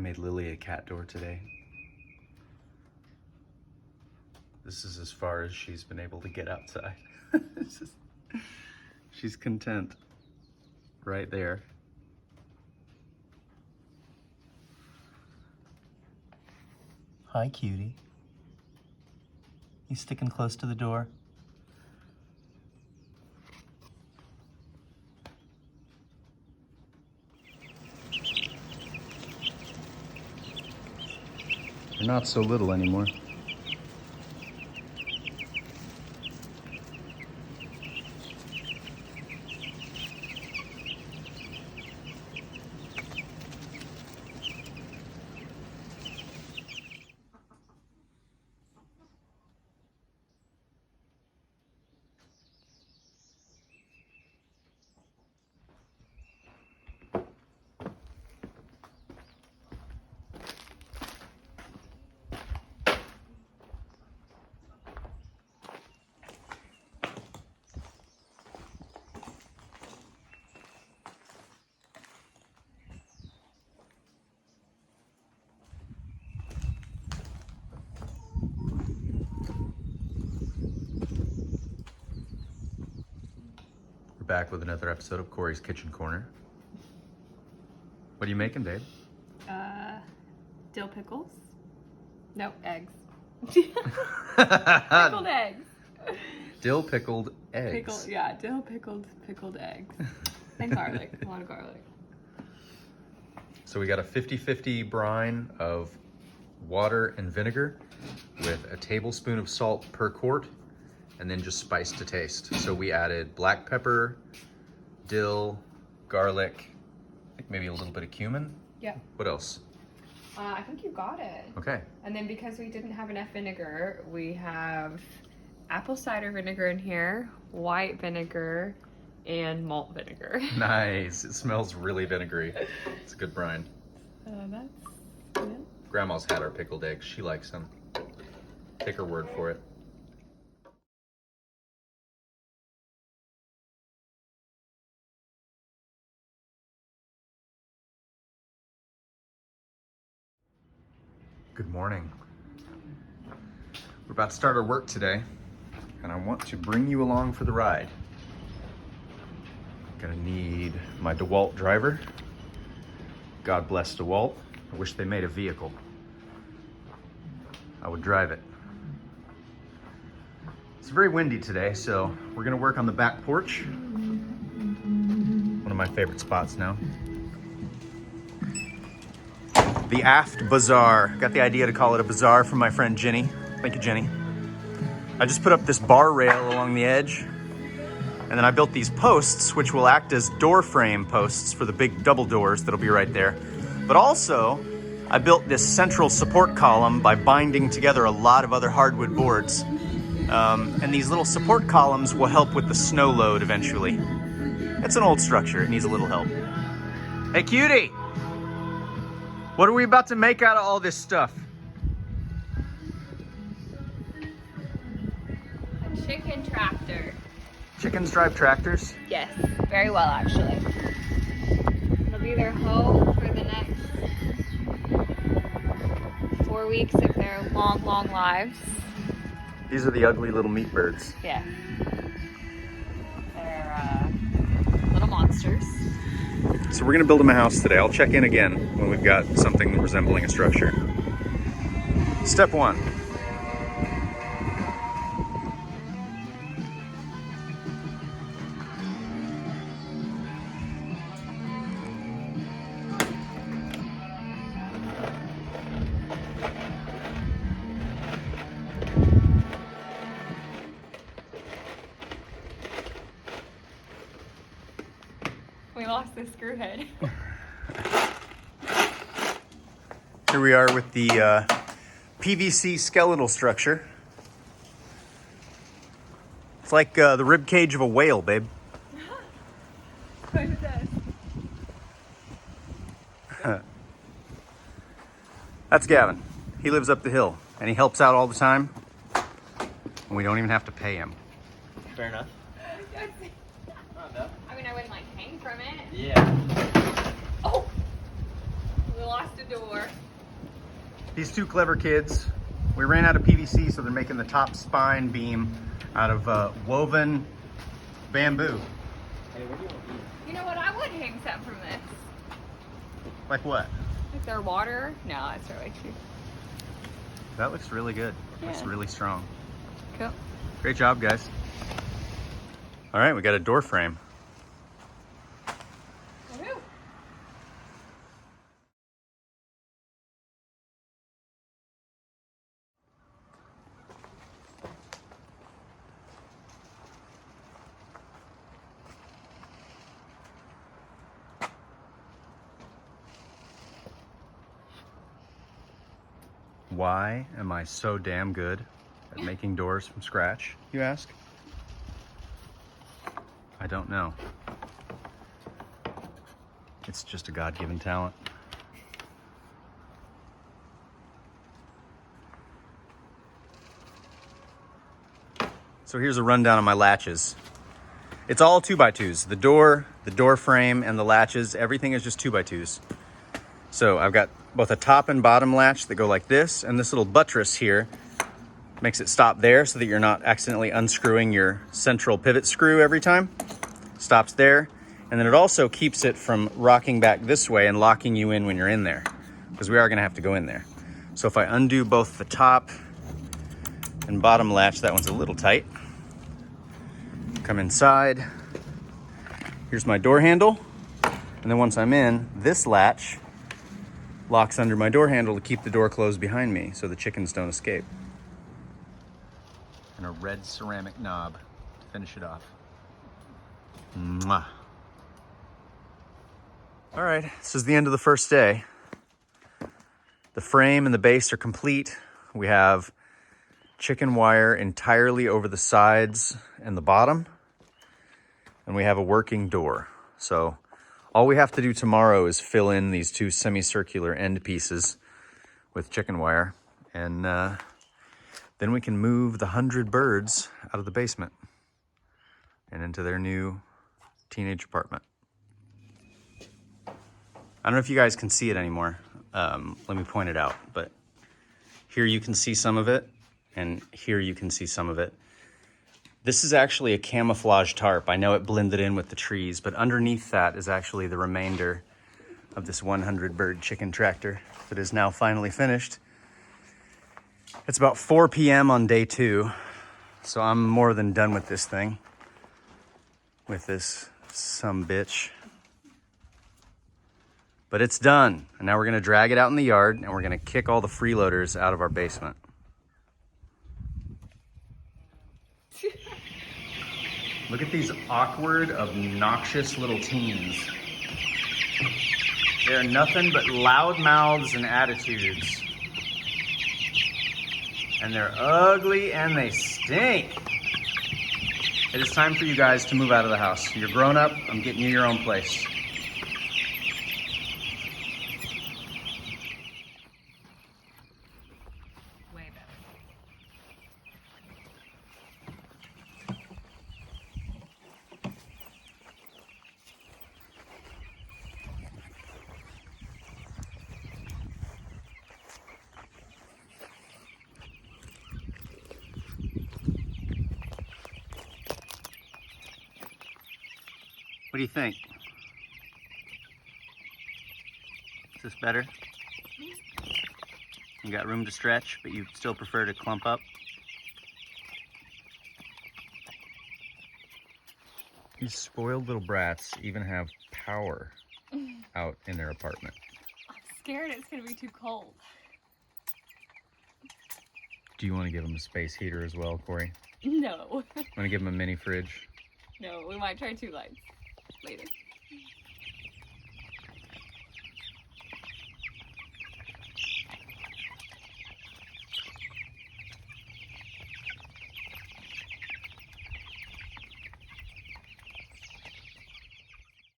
made Lily a cat door today. This is as far as she's been able to get outside. She's content right there. Hi, cutie. You sticking close to the door? You're not so little anymore. Back with another episode of Corey's Kitchen Corner. What are you making, babe? Dill pickles. No, eggs. Pickled eggs. Dill pickled eggs. Dill pickled eggs. And garlic, a lot of garlic. So we got a 50-50 brine of water and vinegar with a tablespoon of salt per quart, and then just spice to taste. So we added black pepper, dill, garlic, I think maybe a little bit of cumin. Yeah. What else? I think you got it. Okay. And then because we didn't have enough vinegar, we have apple cider vinegar in here, white vinegar, and malt vinegar. Nice. It smells really vinegary. It's a good brine. That's good. Grandma's had our pickled eggs. She likes them. Take her word for it. Good morning. We're about to start our work today, and I want to bring you along for the ride. Gonna need my DeWalt driver. God bless DeWalt. I wish they made a vehicle. I would drive it. It's very windy today, so we're gonna work on the back porch. One of my favorite spots now. The Aft Bazaar. Got the idea to call it a bazaar from my friend Jenny. Thank you, Jenny. I just put up this bar rail along the edge, and then I built these posts, which will act as door frame posts for the big double doors that'll be right there. But also, I built this central support column by binding together a lot of other hardwood boards. And these little support columns will help with the snow load eventually. It's an old structure, it needs a little help. Hey, cutie! What are we about to make out of all this stuff? A chicken tractor. Chickens drive tractors? Yes, very well actually. It'll be their home for the next 4 weeks of their long, long lives. These are the ugly little meat birds. Yeah. They're little monsters. So we're gonna build them a house today. I'll check in again when we've got something resembling a structure. Step one. We lost the screw head. Here we are with the PVC skeletal structure. It's like the rib cage of a whale, babe. Push this. That's Gavin. He lives up the hill, and he helps out all the time, and we don't even have to pay him. Fair enough. I mean, I wouldn't like hang from it. Yeah. Oh! lost a door. These two clever kids, we ran out of PVC, so they're making the top spine beam out of woven bamboo. You know what? I would hang something from this. Like what? Like their water? No, that's really cheap. That looks really good. Looks Yeah. really strong. Cool. Great job, guys. All right, we got a door frame. Woohoo. Why am I so damn good at making doors from scratch, you ask? I don't know. It's just a God-given talent. So here's a rundown of my latches. It's all 2x2s. The door frame, and the latches, everything is just 2x2s. So I've got both a top and bottom latch that go like this, and this little buttress here makes it stop there so that you're not accidentally unscrewing your central pivot screw every time. Stops there. And then it also keeps it from rocking back this way and locking you in when you're in there, because we are gonna have to go in there. So if I undo both the top and bottom latch, that one's a little tight. Come inside. Here's my door handle. And then once I'm in, this latch locks under my door handle to keep the door closed behind me so the chickens don't escape. And a red ceramic knob to finish it off. Mwah. All right, this is the end of the first day. The frame and the base are complete. We have chicken wire entirely over the sides and the bottom. And we have a working door. So all we have to do tomorrow is fill in these two semicircular end pieces with chicken wire. And then we can move the 100 birds out of the basement and into their new teenage apartment. I don't know if you guys can see it anymore. Let me point it out. But here you can see some of it, and here you can see some of it. This is actually a camouflage tarp. I know it blended in with the trees, but underneath that is actually the remainder of this 100 bird chicken tractor that is now finally finished. It's about 4 p.m. on day 2, so I'm more than done with this thing, with this sumbitch. But it's done, and now we're gonna drag it out in the yard, and we're gonna kick all the freeloaders out of our basement. Look at these awkward, obnoxious little teens. They're nothing but loud mouths and attitudes. And they're ugly and they stink. It is time for you guys to move out of the house. You're grown up, I'm getting you your own place. Way better. What do you think? Is this better? You got room to stretch, but you still prefer to clump up? These spoiled little brats even have power out in their apartment. I'm scared it's gonna be too cold. Do you want to give them a space heater as well, Corey? No. Want to give them a mini fridge? No, we might try 2 lights later.